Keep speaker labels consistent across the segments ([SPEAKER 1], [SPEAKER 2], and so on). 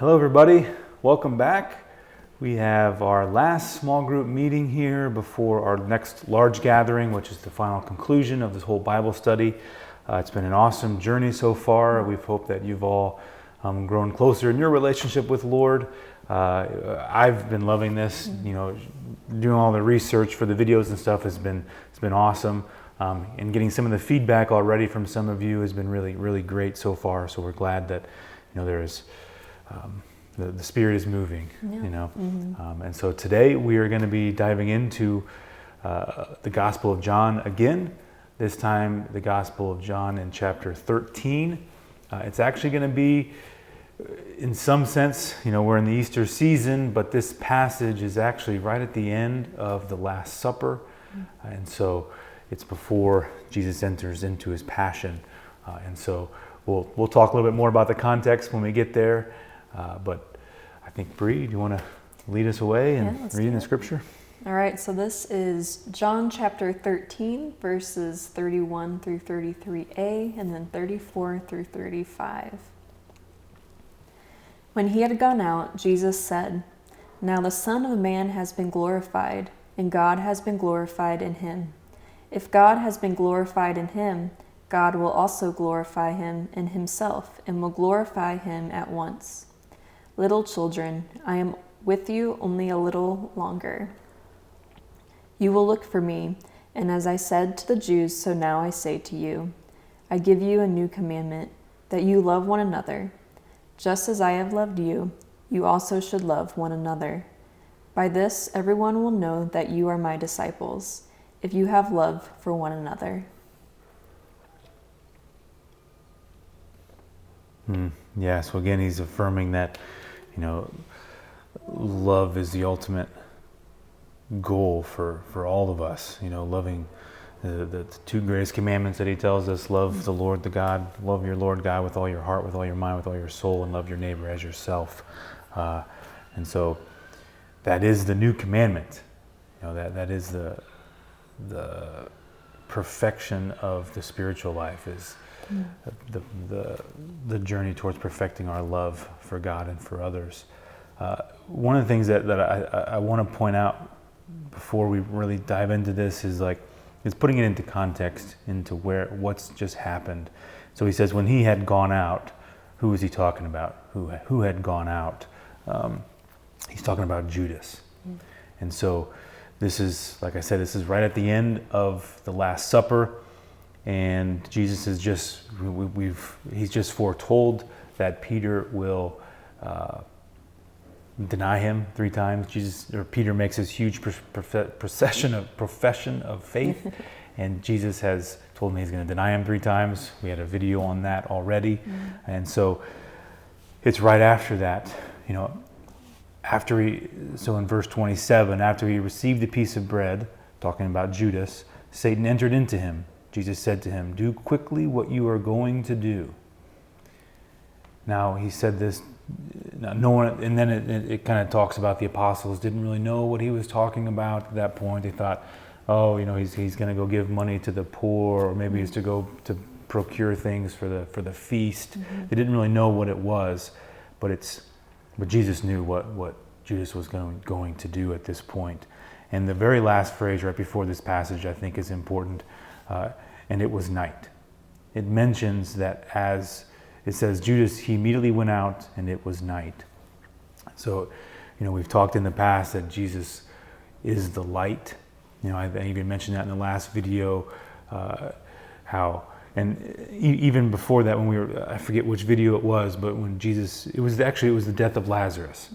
[SPEAKER 1] Hello everybody, welcome back. We have our last small group meeting here before our next large gathering, which is the final conclusion of this whole Bible study. It's been an awesome journey so far. We've hoped that you've all grown closer in your relationship with Lord. I've been loving this, doing all the research for the videos and stuff it's been awesome. And getting some of the feedback already from some of you has been really, really great so far. So we're glad that, there is the Spirit is moving, and so today we are going to be diving into the Gospel of John again, this time the Gospel of John in chapter 13. It's actually going to be, in some sense, we're in the Easter season, but this passage is actually right at the end of the Last Supper, and so it's before Jesus enters into his passion, and so we'll talk a little bit more about the context when we get there. But I think, Bree, do you want to lead us away and read in the scripture?
[SPEAKER 2] All right, so this is John chapter 13, verses 31 through 33a, and then 34 through 35. When he had gone out, Jesus said, "Now the Son of Man has been glorified, and God has been glorified in him. If God has been glorified in him, God will also glorify him in himself, and will glorify him at once. Little children, I am with you only a little longer. You will look for me, and as I said to the Jews, so now I say to you, I give you a new commandment, that you love one another. Just as I have loved you, you also should love one another. By this everyone will know that you are my disciples, if you have love for one another."
[SPEAKER 1] Yeah, so again, he's affirming that, love is the ultimate goal for all of us. Loving the two greatest commandments that he tells us: love the Lord, love your Lord God with all your heart, with all your mind, with all your soul, and love your neighbor as yourself. And so that is the new commandment. That is the perfection of the spiritual life, is the journey towards perfecting our love for God and for others. One of the things that I want to point out before we really dive into this is putting it into context, into what's just happened. So he says, when he had gone out, who was he talking about? Who had gone out? He's talking about Judas. And so this is, like I said, this is right at the end of the Last Supper. And Jesus is he's just foretold that Peter will deny him 3 times. Peter makes this huge profession of faith, and Jesus has told him he's going to deny him 3 times. We had a video on that already, and so it's right after that. So in verse 27, after he received the piece of bread, talking about Judas, Satan entered into him. Jesus said to him, "Do quickly what you are going to do." Now he said this, no one, and then it kind of talks about the apostles didn't really know what he was talking about at that point. They thought, he's going to go give money to the poor, or maybe he's to go to procure things for the feast. They didn't really know what it was, but Jesus knew what Judas was going to do at this point. And the very last phrase right before this passage, I think, is important. And it was night. It mentions that, as it says, Judas, he immediately went out, and it was night. So, we've talked in the past that Jesus is the light. I even mentioned that in the last video, even before that, I forget which video it was, but when it was the death of Lazarus.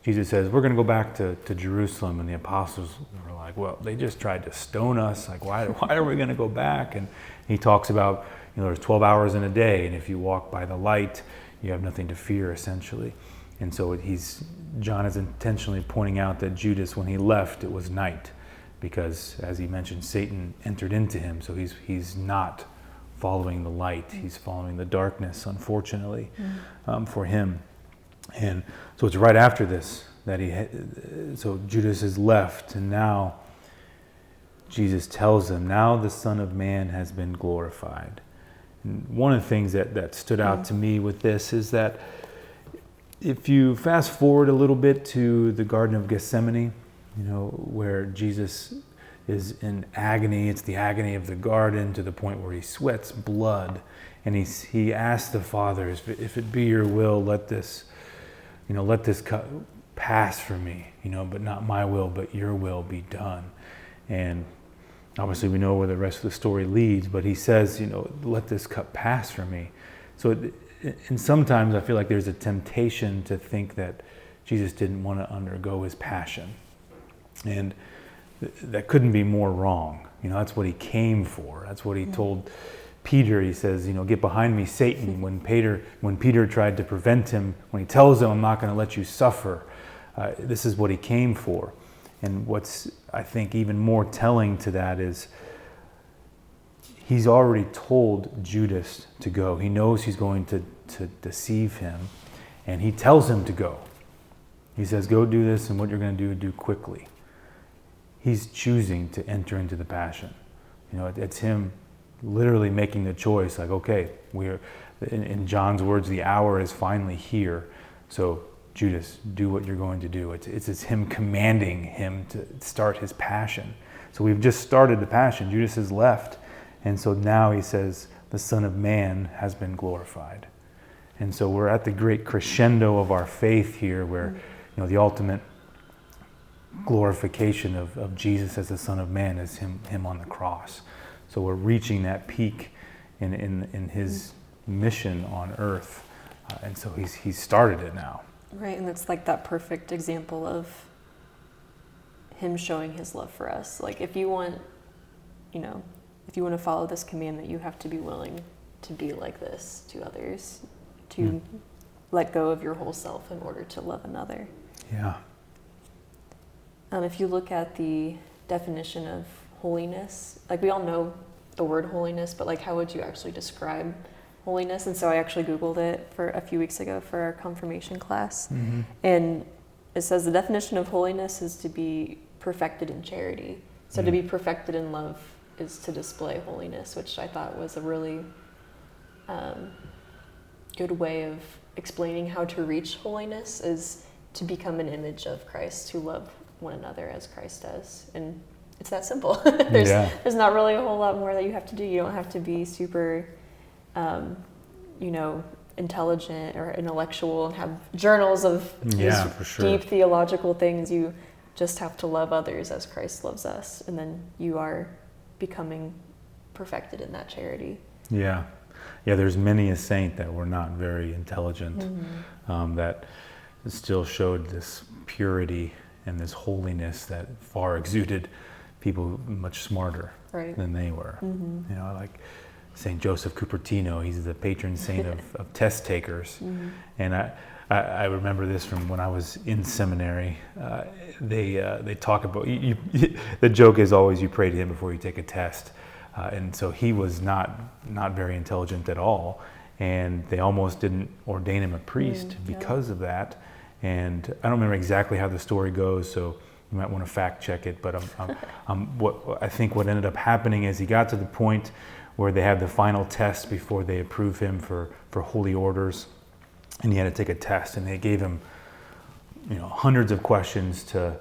[SPEAKER 1] Jesus says, we're going to go back to Jerusalem, and the apostles were like, well, they just tried to stone us. Why are we going to go back? And he talks about, there's 12 hours in a day, and if you walk by the light, you have nothing to fear, essentially. And so John is intentionally pointing out that Judas, when he left, it was night, because, as he mentioned, Satan entered into him. So he's not following the light; he's following the darkness, unfortunately, for him. And so it's right after this that so Judas is left, and now Jesus tells him, now the Son of Man has been glorified. And one of the things that stood out to me with this is that if you fast forward a little bit to the Garden of Gethsemane, where Jesus is in agony, it's the agony of the garden to the point where he sweats blood, and he asks the Father, if it be your will, let this cup pass from me, but not my will, but your will be done. And obviously we know where the rest of the story leads, but he says, let this cup pass from me. So and sometimes I feel like there's a temptation to think that Jesus didn't want to undergo his passion. And that couldn't be more wrong. That's what he came for. That's what he told Peter. He says, get behind me, Satan. When Peter tried to prevent him, when he tells him, I'm not going to let you suffer, this is what he came for. And what's, I think, even more telling to that is he's already told Judas to go. He knows he's going to deceive him, and he tells him to go. He says, go do this, and what you're going to do quickly. He's choosing to enter into the passion. It's him literally making the choice, like, okay, we're, in John's words, the hour is finally here. So Judas, do what you're going to do. It's him commanding him to start his passion. So we've just started the passion. Judas has left. And so now he says, the Son of Man has been glorified. And so we're at the great crescendo of our faith here, where the ultimate glorification of Jesus as the Son of Man is him on the cross. So we're reaching that peak in his mission on earth. And so he's started it now.
[SPEAKER 2] Right, and it's like that perfect example of him showing his love for us. Like if you want to follow this commandment, you have to be willing to be like this to others, to let go of your whole self in order to love another.
[SPEAKER 1] Yeah.
[SPEAKER 2] If you look at the definition of holiness, like we all know the word holiness, but like how would you actually describe holiness? And so I actually Googled it for a few weeks ago for our confirmation class. Mm-hmm. And it says the definition of holiness is to be perfected in charity. So to be perfected in love is to display holiness, which I thought was a really good way of explaining how to reach holiness, is to become an image of Christ, to love one another as Christ does. And it's that simple. There's not really a whole lot more that you have to do. You don't have to be super intelligent or intellectual and have journals of these deep theological things. You just have to love others as Christ loves us, and then you are becoming perfected in that charity. Yeah, there's many a saint that were not very intelligent, that still showed this purity and this holiness that far exuded people much smarter than they were. Like St. Joseph Cupertino, he's the patron saint of test takers. And I remember this from when I was in seminary. They talk about, the joke is always you pray to him before you take a test. And so he was not very intelligent at all. And they almost didn't ordain him a priest because of that. And I don't remember exactly how the story goes, so you might want to fact check it. But what I think what ended up happening is he got to the point where they had the final test before they approved him for holy orders, and he had to take a test, and they gave him hundreds of questions to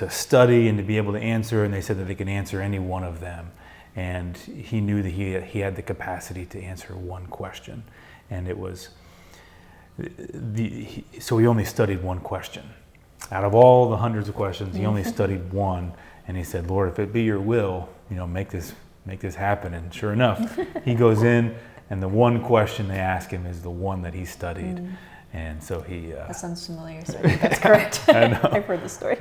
[SPEAKER 2] study and to be able to answer, and they said that they could answer any one of them, and he knew that he had the capacity to answer one question, and it was so he only studied one question. Out of all the hundreds of questions, he only studied one, and he said, Lord, if it be your will, make this happen. And sure enough, he goes in, and the one question they ask him is the one that he studied. And so he... that sounds familiar, so I think that's correct. I know. I've heard the story.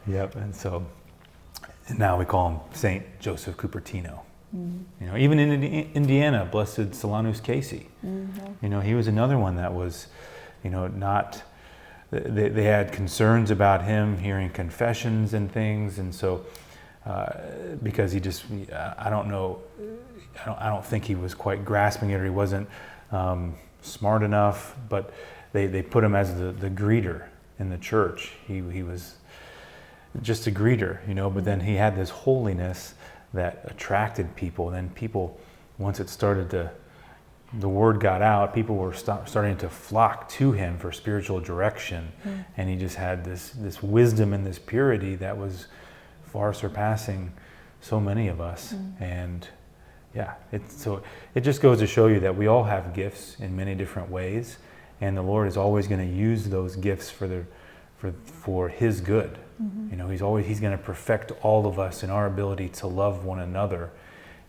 [SPEAKER 2] Yep. And so now we call him St. Joseph Cupertino. Even in Indiana, Blessed Solanus Casey. He was another one that was, not... They had concerns about him hearing confessions and things, and so because he just, I don't think he was quite grasping it, or he wasn't smart enough. But they put him as the greeter in the church. He was just a greeter, But then he had this holiness that attracted people. And then people, once it started to
[SPEAKER 1] the word got out, people were starting to flock to him for spiritual direction. And he just had this wisdom and this purity that was far surpassing so many of us. And yeah, it just goes to show you that we all have gifts in many different ways, and the Lord is always going to use those gifts for his good. You know, he's going to perfect all of us in our ability to love one another,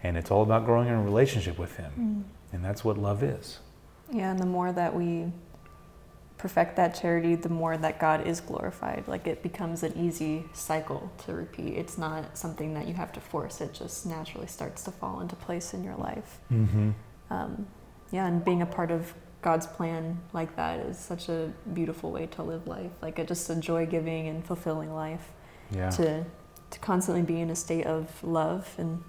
[SPEAKER 1] and it's all about growing in a relationship with him. And that's what love is.
[SPEAKER 2] Yeah, and the more that we perfect that charity, the more that God is glorified. Like, it becomes an easy cycle to repeat. It's not something that you have to force. It just naturally starts to fall into place in your life. Yeah, and being a part of God's plan like that is such a beautiful way to live life. Like, just a joy-giving and fulfilling life.
[SPEAKER 1] Yeah.
[SPEAKER 2] To constantly be in a state of love and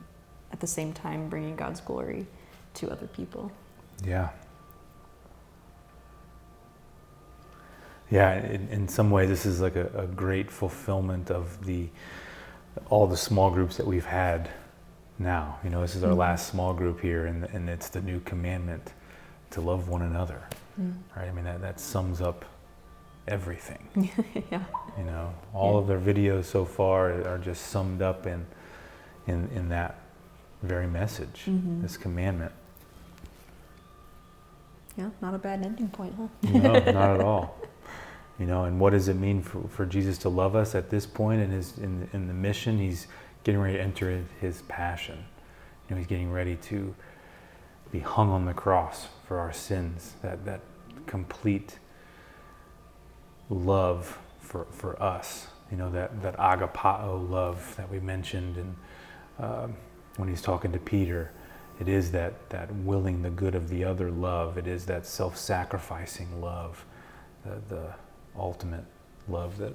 [SPEAKER 2] at the same time bringing God's glory to other people.
[SPEAKER 1] Yeah. Yeah, in some ways this is like a great fulfillment of all the small groups that we've had now. You know, this is our last small group here, and it's the new commandment to love one another. Right? I mean, that sums up everything.
[SPEAKER 2] Yeah.
[SPEAKER 1] You know, all of their videos so far are just summed up in that very message, this commandment.
[SPEAKER 2] Yeah, not a bad ending point, huh?
[SPEAKER 1] No, not at all. You know, and what does it mean for Jesus to love us at this point in the mission? He's getting ready to enter his passion. You know, he's getting ready to be hung on the cross for our sins. That complete love for us. You know, that agapao love that we mentioned, and when he's talking to Peter, it is that willing the good of the other love. It is that self-sacrificing love, the ultimate love that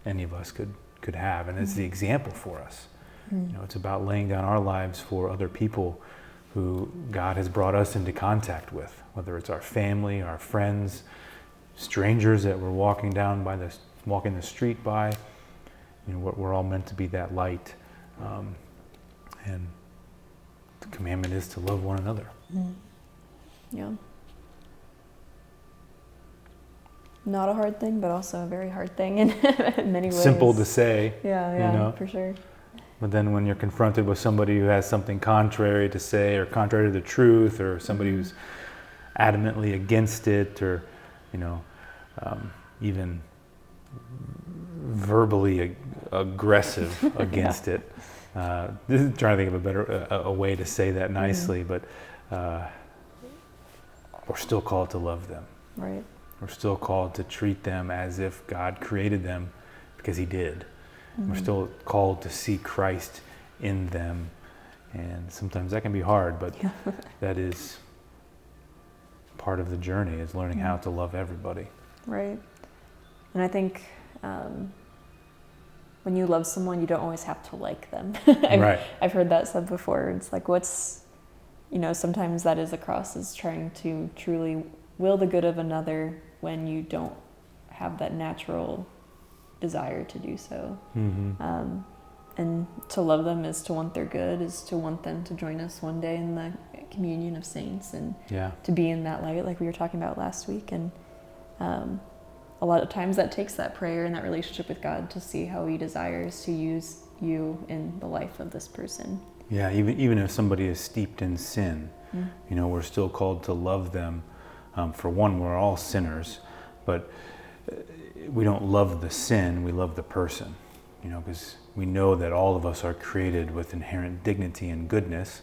[SPEAKER 1] any of us could have, and it's the example for us. You know, it's about laying down our lives for other people who God has brought us into contact with, whether it's our family, our friends, strangers that we're walking the street by. You know, we're all meant to be that light, and the commandment is to love one another.
[SPEAKER 2] Yeah. Not a hard thing, but also a very hard thing in many ways.
[SPEAKER 1] Simple to say.
[SPEAKER 2] Yeah,
[SPEAKER 1] you know?
[SPEAKER 2] For sure.
[SPEAKER 1] But then when you're confronted with somebody who has something contrary to say, or contrary to the truth, or somebody who's adamantly against it, or, you know, even verbally aggressive against it. This is trying to think of a better way to say that nicely, but we're still called to love them.
[SPEAKER 2] Right.
[SPEAKER 1] We're still called to treat them as if God created them, because he did. We're still called to see Christ in them, and sometimes that can be hard, but that is part of the journey, is learning how to love everybody. Right.
[SPEAKER 2] And I think when you love someone, you don't always have to like them. I've heard that said before. It's like, sometimes that is a cross, is trying to truly will the good of another when you don't have that natural desire to do so. And to love them is to want their good, is to want them to join us one day in the communion of saints, and to be in that light like we were talking about last week. And a lot of times that takes that prayer and that relationship with God to see how he desires to use you in the life of this person.
[SPEAKER 1] Yeah, even if somebody is steeped in sin, you know, we're still called to love them. For one, we're all sinners, but we don't love the sin, we love the person, you know, because we know that all of us are created with inherent dignity and goodness.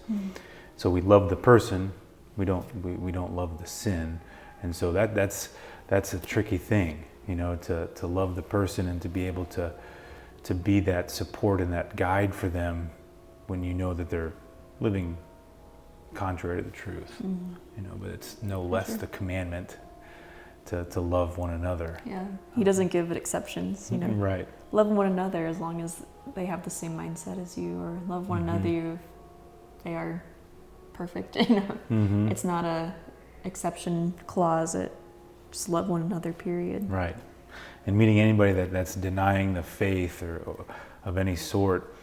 [SPEAKER 1] So we love the person, we don't love the sin. And so that's a tricky thing, you know, to love the person and to be able to be that support and that guide for them when you know that they're living contrary to the truth. You know, but it's no less the commandment to love one another.
[SPEAKER 2] Yeah, he doesn't give it exceptions, you know.
[SPEAKER 1] Right.
[SPEAKER 2] Love one another as long as they have the same mindset as you, or love one another if they are perfect, you know. It's not a exception clause. It just love one another, period.
[SPEAKER 1] Right. And meeting anybody that's denying the faith or of any sort,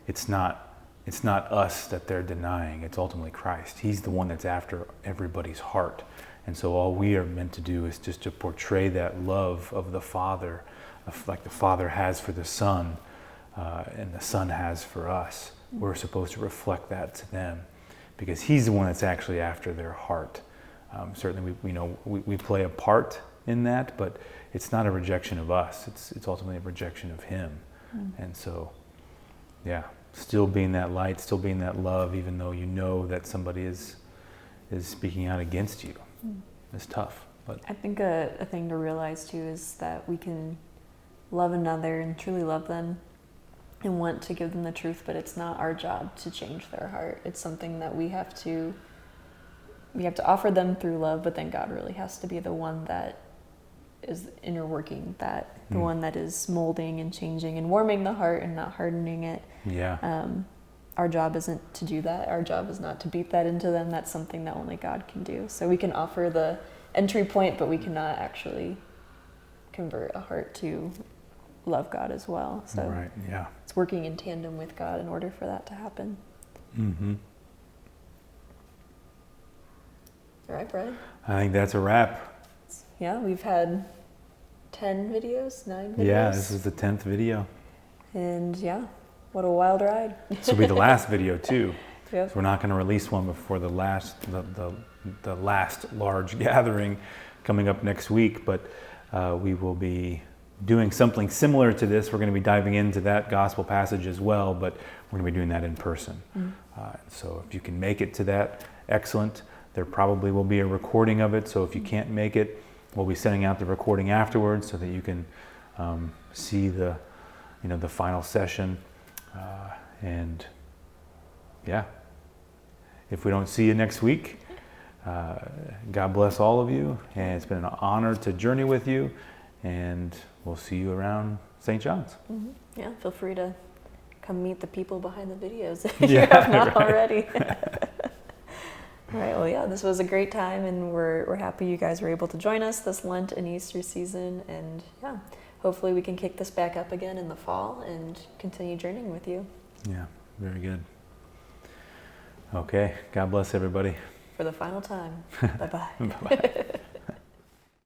[SPEAKER 1] it's not it's not us that they're denying, it's ultimately Christ. He's the one that's after everybody's heart. And so all we are meant to do is just to portray that love of the Father, like the Father has for the Son, and the Son has for us. We're supposed to reflect that to them, because He's the one that's actually after their heart. Certainly, we play a part in that, but it's not a rejection of us. It's ultimately a rejection of Him. And so, yeah, still being that light, still being that love, even though you know that somebody is speaking out against you. It's tough. But
[SPEAKER 2] I think a thing to realize too is that we can love another and truly love them and want to give them the truth, but it's not our job to change their heart. It's something that we have to offer them through love, but then God really has to be the one that is inner working that, the one that is molding and changing and warming the heart and not hardening it.
[SPEAKER 1] yeah.
[SPEAKER 2] Our job isn't to do that. Our job is not to beat that into them. That's something that only God can do. So we can offer the entry point, but we cannot actually convert a heart to love God as well. So
[SPEAKER 1] Right, yeah.
[SPEAKER 2] it's working in tandem with God in order for that to happen.
[SPEAKER 1] Mm-hmm.
[SPEAKER 2] All right, Brad.
[SPEAKER 1] I think that's a wrap.
[SPEAKER 2] Yeah, we've had 9 videos.
[SPEAKER 1] Yeah, this is the 10th video.
[SPEAKER 2] And yeah, what a wild ride.
[SPEAKER 1] This will be the last video too.
[SPEAKER 2] Yep.
[SPEAKER 1] So we're not going to release one before the last large gathering coming up next week, but we will be doing something similar to this. We're going to be diving into that gospel passage as well, but we're going to be doing that in person. So if you can make it to that, excellent. There probably will be a recording of it, so if you can't make it, we'll be sending out the recording afterwards so that you can see the final session. And yeah, if we don't see you next week, God bless all of you, and it's been an honor to journey with you, and we'll see you around St. John's.
[SPEAKER 2] Yeah, feel free to come meet the people behind the videos if
[SPEAKER 1] Yeah,
[SPEAKER 2] you have not
[SPEAKER 1] right.
[SPEAKER 2] already. All right, well, yeah, this was a great time, and we're happy you guys were able to join us this Lent and Easter season, and yeah, hopefully we can kick this back up again in the fall and continue journeying with you.
[SPEAKER 1] Yeah, very good. Okay, God bless everybody.
[SPEAKER 2] For the final time. Bye-bye.
[SPEAKER 1] Bye-bye.